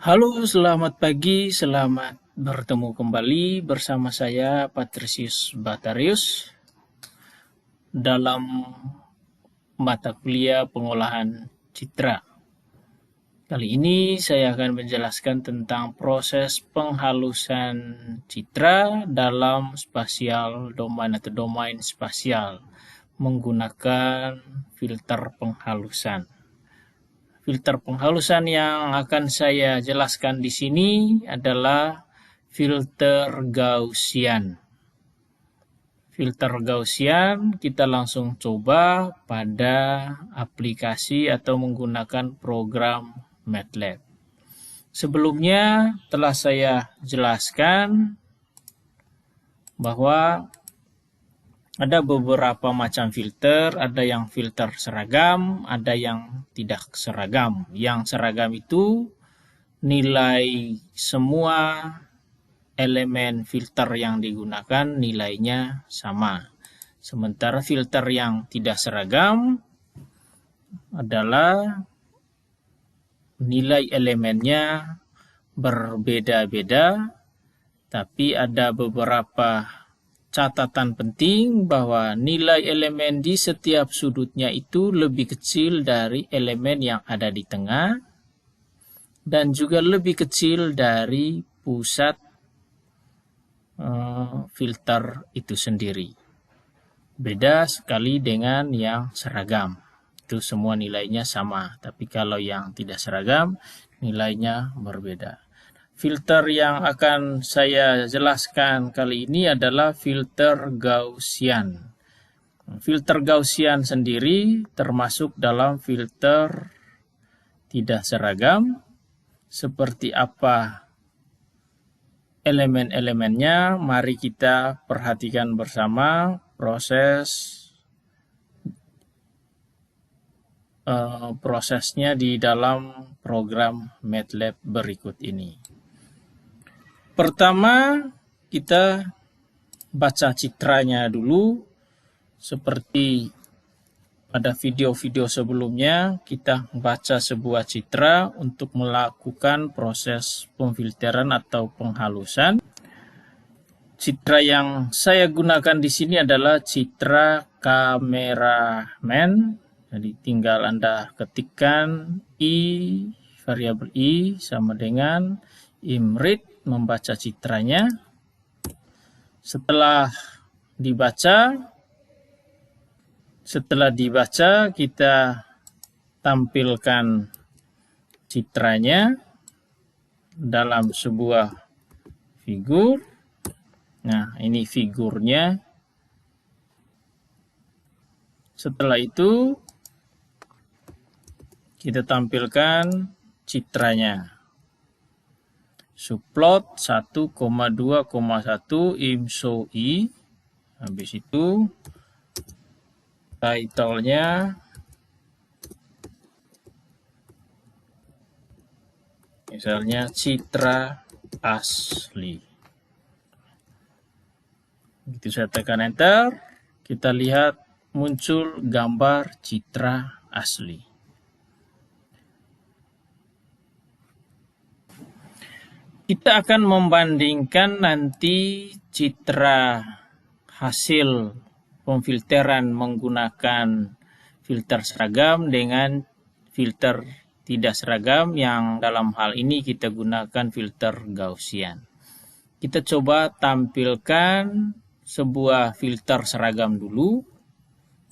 Halo, selamat pagi, selamat bertemu kembali bersama saya Patrisius Batarius dalam mata kuliah pengolahan citra. Kali ini saya akan menjelaskan tentang proses penghalusan citra dalam spasial domain atau domain spasial menggunakan filter penghalusan. Filter penghalusan yang akan saya jelaskan di sini adalah filter Gaussian. Filter Gaussian kita langsung coba pada aplikasi atau menggunakan program MATLAB. Sebelumnya telah saya jelaskan bahwa ada beberapa macam filter, ada yang filter seragam, ada yang tidak seragam. Yang seragam itu nilai semua elemen filter yang digunakan nilainya sama. Sementara filter yang tidak seragam adalah nilai elemennya berbeda-beda, tapi ada beberapa catatan penting bahwa nilai elemen di setiap sudutnya itu lebih kecil dari elemen yang ada di tengah dan juga lebih kecil dari pusat filter itu sendiri. Beda sekali dengan yang seragam. Itu semua nilainya sama, tapi kalau yang tidak seragam nilainya berbeda. Filter yang akan saya jelaskan kali ini adalah filter Gaussian. Filter Gaussian sendiri termasuk dalam filter tidak seragam. Seperti apa elemen-elemennya? Mari kita perhatikan bersama prosesnya di dalam program MATLAB berikut ini. Pertama, kita baca citranya dulu. Seperti pada video-video sebelumnya, kita baca sebuah citra untuk melakukan proses pemfilteran atau penghalusan. Citra yang saya gunakan di sini adalah citra kameramen. Jadi tinggal Anda ketikkan variabel i sama dengan imread membaca citranya. Setelah dibaca kita tampilkan citranya dalam sebuah figur. Nah, ini figurnya. Setelah itu kita tampilkan citranya. Subplot 1,2,1 IMSO I. Habis itu title-nya misalnya citra asli. Begitu saya tekan enter, kita lihat muncul gambar citra asli. Kita akan membandingkan nanti citra hasil pemfilteran menggunakan filter seragam dengan filter tidak seragam yang dalam hal ini kita gunakan filter Gaussian. Kita coba tampilkan sebuah filter seragam dulu.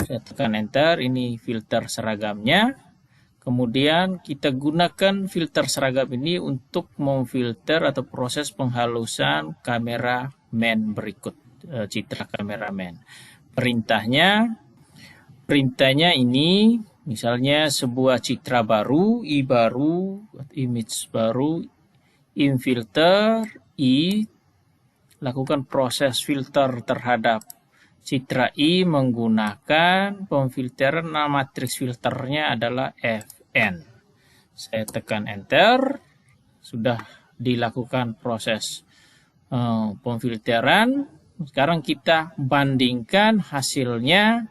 Saya tekan enter, ini filter seragamnya. Kemudian kita gunakan filter seragam ini untuk memfilter atau proses penghalusan kameramen berikut, citra kameramen. Perintahnya ini misalnya sebuah citra baru, image baru, infilter, lakukan proses filter terhadap citra I menggunakan pemfilteran. Matriks filternya adalah Fn. Saya tekan enter, sudah dilakukan proses pemfilteran. Sekarang kita bandingkan hasilnya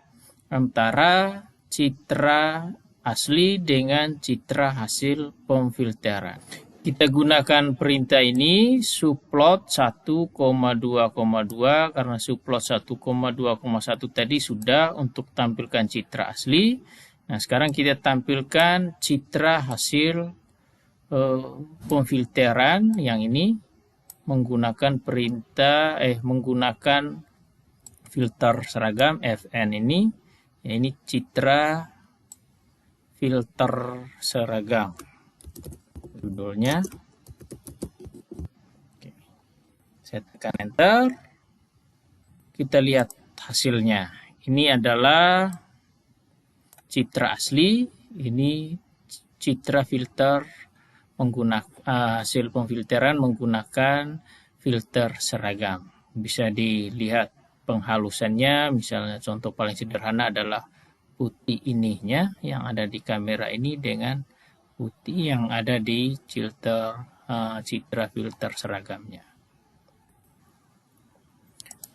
antara citra asli dengan citra hasil pemfilteran. Kita gunakan perintah ini subplot 1,2,2 karena subplot 1,2,1 tadi sudah untuk tampilkan citra asli. Nah, sekarang kita tampilkan citra hasil pemfilteran yang ini menggunakan menggunakan filter seragam Fn ini. Ya, ini citra filter seragam. Judulnya. Oke. Saya tekan enter. Kita lihat hasilnya. Ini adalah citra asli. Ini citra filter menggunakan hasil pemfilteran menggunakan filter seragam. Bisa dilihat penghalusannya. Misalnya contoh paling sederhana adalah putih ininya yang ada di kamera ini dengan putih yang ada di citra filter seragamnya.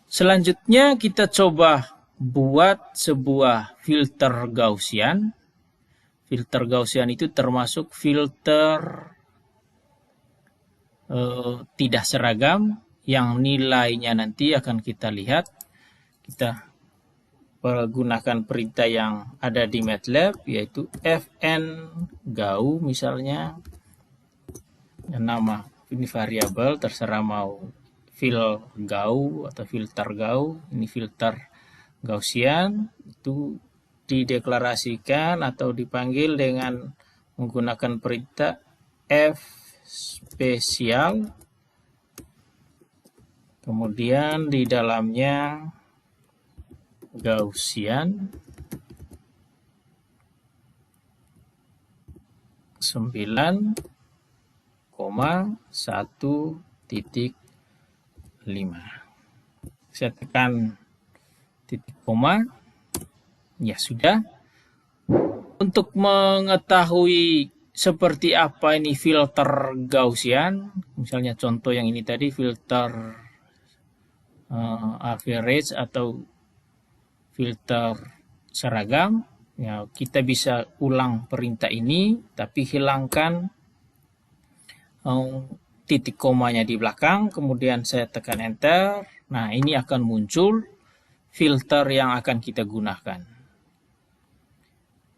Selanjutnya kita coba buat sebuah filter Gaussian. Filter Gaussian itu termasuk filter tidak seragam yang nilainya nanti akan kita lihat. Kita gunakan perintah yang ada di MATLAB, yaitu fn gau misalnya, nama ini variabel terserah mau fil gau atau filter gau. Ini filter Gaussian itu dideklarasikan atau dipanggil dengan menggunakan perintah f spesial, kemudian di dalamnya Gaussian 9,1.5. Saya tekan titik koma. Ya sudah. Untuk mengetahui seperti apa ini filter Gaussian, misalnya contoh yang ini tadi filter average atau filter seragam, ya kita bisa ulang perintah ini tapi hilangkan titik komanya di belakang, kemudian saya tekan enter. Nah, ini akan muncul filter yang akan kita gunakan.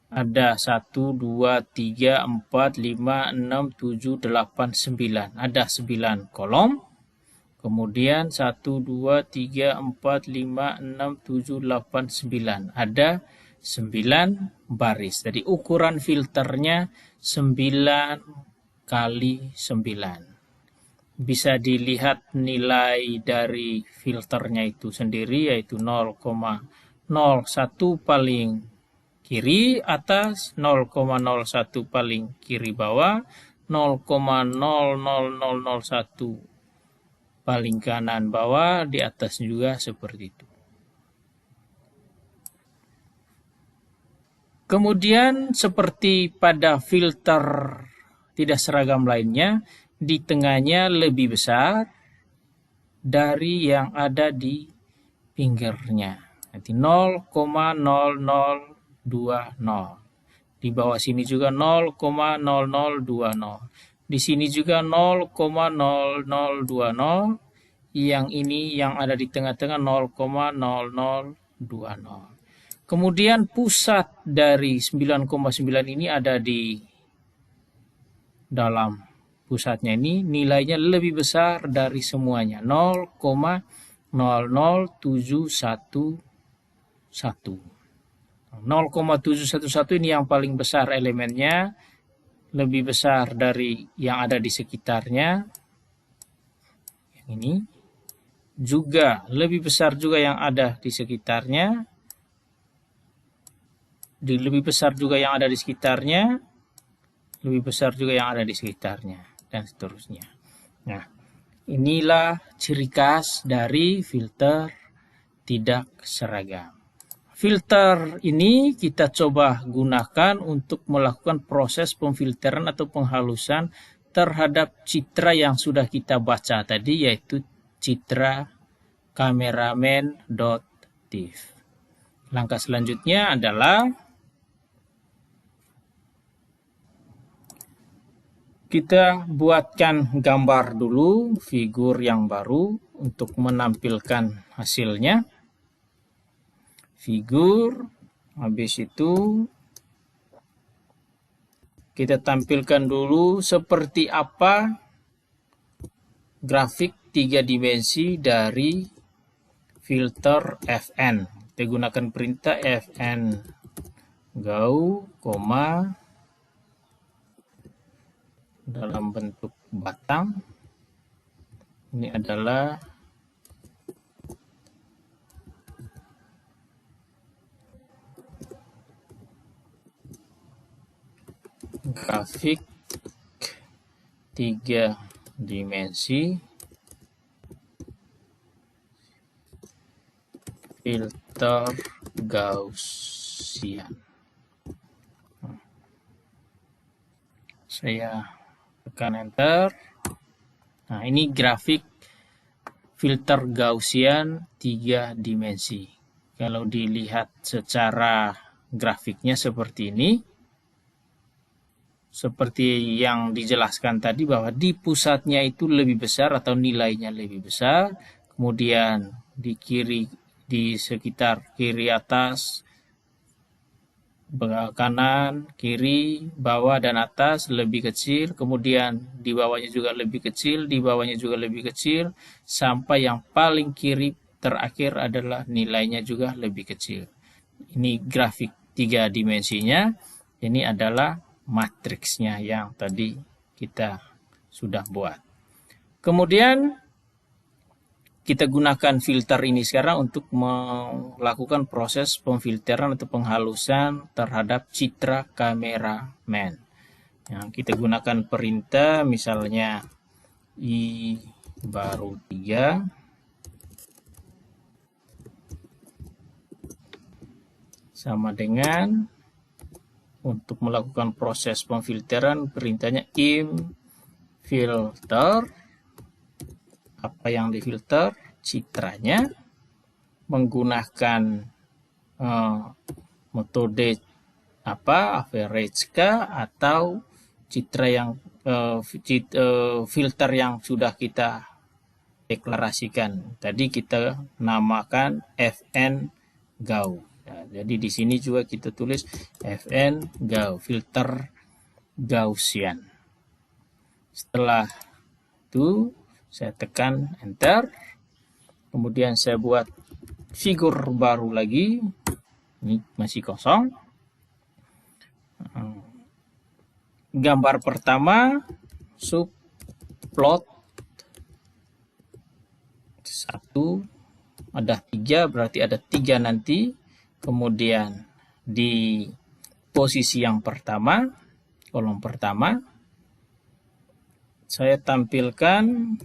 Ada 1, 2, 3, 4, 5, 6, 7, 8, 9. Ada 9 kolom. Kemudian 1, 2, 3, 4, 5, 6, 7, 8, 9. Ada 9 baris. Jadi ukuran filternya 9 kali 9. Bisa dilihat nilai dari filternya itu sendiri, yaitu 0,01 paling kiri atas, 0,01 paling kiri bawah, 0,00001 paling kanan bawah, di atas juga seperti itu. Kemudian seperti pada filter tidak seragam lainnya, di tengahnya lebih besar dari yang ada di pinggirnya. Nanti 0,0020. Di bawah sini juga 0,0020. Di sini juga 0,0020. Yang ini yang ada di tengah-tengah 0,0020. Kemudian pusat dari 9,9 ini ada di dalam pusatnya ini, nilainya lebih besar dari semuanya, 0,00711. 0,711 ini yang paling besar elemennya, lebih besar dari yang ada di sekitarnya. Yang ini juga lebih besar juga yang ada di sekitarnya. Lebih besar juga yang ada di sekitarnya. Lebih besar juga yang ada di sekitarnya, dan seterusnya. Nah, inilah ciri khas dari filter tidak seragam. Filter ini kita coba gunakan untuk melakukan proses pemfilteran atau penghalusan terhadap citra yang sudah kita baca tadi, yaitu citra cameraman.tiff. Langkah selanjutnya adalah Kita buatkan gambar dulu, figur yang baru untuk menampilkan hasilnya. Figur, habis itu kita tampilkan dulu seperti apa grafik 3 dimensi dari filter Fn. Kita gunakan perintah Fn Go, dalam bentuk batang. Ini adalah grafik 3 dimensi filter Gaussian. Saya tekan enter. Nah, ini grafik filter Gaussian 3 dimensi. Kalau dilihat secara grafiknya seperti ini, seperti yang dijelaskan tadi bahwa di pusatnya itu lebih besar atau nilainya lebih besar, kemudian di kiri, di sekitar kiri atas, kanan, kiri, bawah, dan atas lebih kecil, kemudian di bawahnya juga lebih kecil, di bawahnya juga lebih kecil, sampai yang paling kiri terakhir adalah nilainya juga lebih kecil. Ini grafik 3 dimensinya, ini adalah matriksnya yang tadi kita sudah buat. Kemudian kita gunakan filter ini sekarang untuk melakukan proses pemfilteran atau penghalusan terhadap citra kameramen. Yang kita gunakan perintah misalnya I baru 3. Sama dengan untuk melakukan proses pemfilteran perintahnya im filter. Apa yang difilter? Citranya, menggunakan metode average kah atau citra yang filter yang sudah kita deklarasikan. Tadi kita namakan Fn Gauss. Nah, jadi di sini juga kita tulis Fn Gauss, filter Gaussian. Setelah itu saya tekan enter. Kemudian saya buat figur baru lagi. Ini masih kosong. Gambar pertama subplot 1, ada 3, berarti ada 3 nanti. Kemudian di posisi yang pertama, kolom pertama, saya tampilkan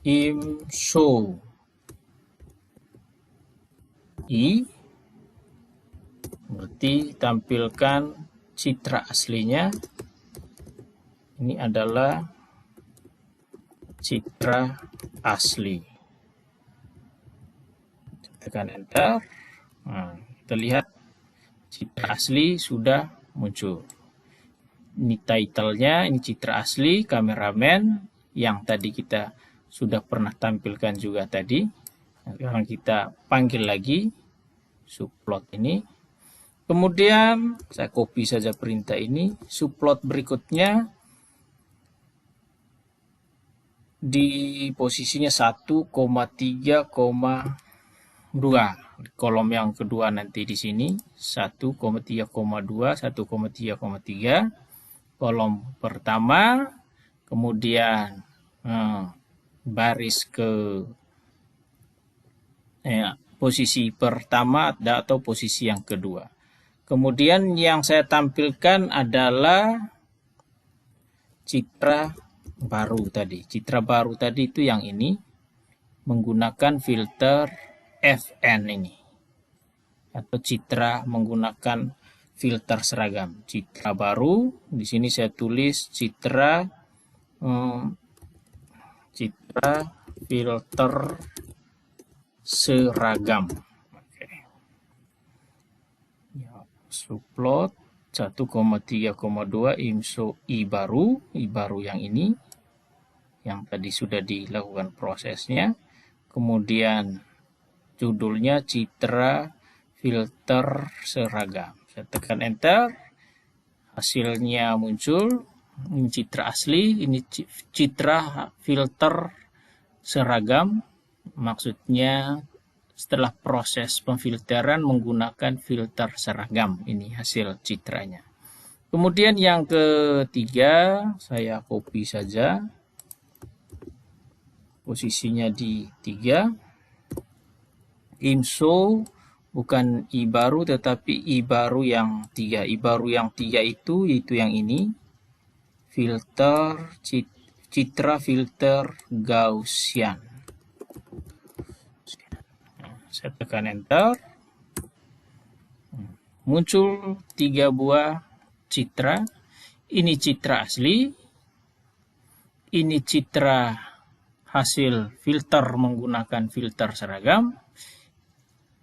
im show I, berarti tampilkan citra aslinya. Ini adalah citra asli. Tekan enter. Nah, kita lihat citra asli sudah muncul. Ini title-nya, ini citra asli kameramen yang tadi kita sudah pernah tampilkan juga tadi. Nah, sekarang kita panggil lagi subplot ini. Kemudian saya copy saja perintah ini. Subplot berikutnya di posisinya 1,3,2. Kolom yang kedua nanti di sini 1,3,2, 1,3,3. Kolom pertama, kemudian baris ke posisi pertama atau posisi yang kedua. Kemudian yang saya tampilkan adalah citra baru tadi. Citra baru tadi itu yang ini, menggunakan filter Fn ini. Atau citra menggunakan filter seragam. Citra baru, di sini saya tulis citra filter seragam. Oke. Ya, subplot 1,3,2 IMSO I baru yang ini, yang tadi sudah dilakukan prosesnya. Kemudian judulnya citra filter seragam. Saya tekan enter, hasilnya muncul. Ini citra asli, ini citra filter seragam. Maksudnya setelah proses pemfilteran menggunakan filter seragam. Ini hasil citranya. Kemudian yang ketiga, saya copy saja. Posisinya di 3. IMSO bukan I baru tetapi I baru yang 3. I baru yang 3 itu yaitu yang ini. Filter citra filter Gaussian. Saya tekan enter. Muncul 3 buah citra. Ini citra asli. Ini citra hasil filter menggunakan filter seragam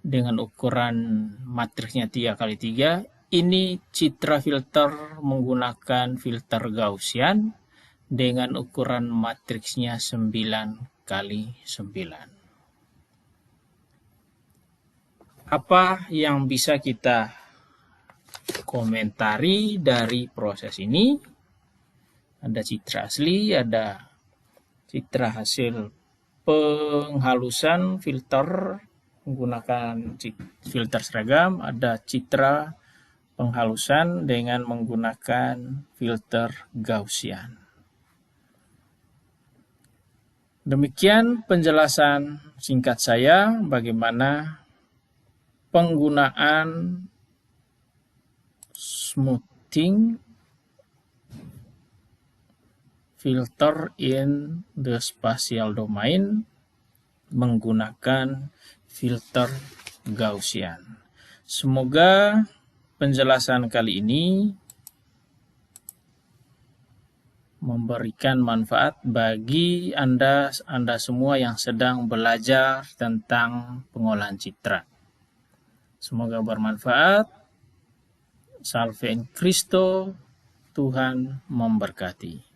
dengan ukuran matriksnya 3x3. Ini citra filter menggunakan filter Gaussian dengan ukuran matriksnya 9x9. Apa yang bisa kita komentari dari proses ini? Ada citra asli, ada citra hasil penghalusan filter menggunakan filter seragam, ada citra penghalusan dengan menggunakan filter Gaussian. Demikian penjelasan singkat saya bagaimana penggunaan smoothing filter in the spatial domain menggunakan filter Gaussian. Semoga penjelasan kali ini memberikan manfaat bagi Anda semua yang sedang belajar tentang pengolahan citra. Semoga bermanfaat. Salve in Christo, Tuhan memberkati.